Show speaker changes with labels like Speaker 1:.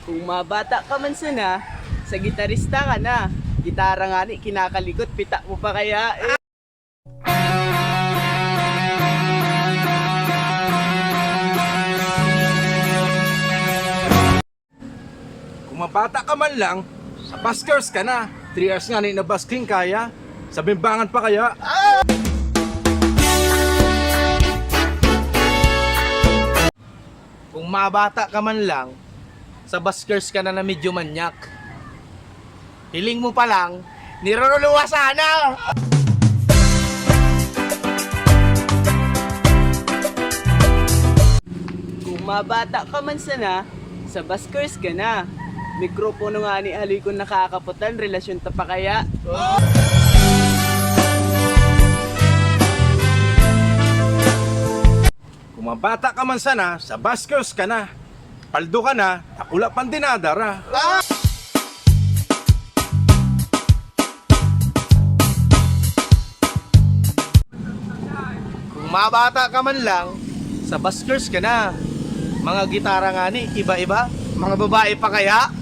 Speaker 1: Kung mabata ka man sana, sa gitarista ka na. Gitara nga ni, kinakalikot, pita mo pa kaya eh.
Speaker 2: Kung mabata ka man lang, sa buskers ka na. 3 hours nga na busking kaya. Sa bimbangan pa kaya.
Speaker 3: Kung mabata ka man lang, sa buskers ka na medyo manyak. Hiling mo pa lang, niroruluwa sana!
Speaker 1: Kung mabata ka man sana, sa buskers ka na. Mikropono nga ni haloy kung nakakaputan, relasyon ta pa kaya.
Speaker 2: Kung mabata ka man sana, sa buskers ka na. Paldo ka na, akula pang dinadara.
Speaker 3: Kung mabata ka man lang, sa buskers ka na. Mga gitara nga ni, iba-iba. Mga babae pa kaya?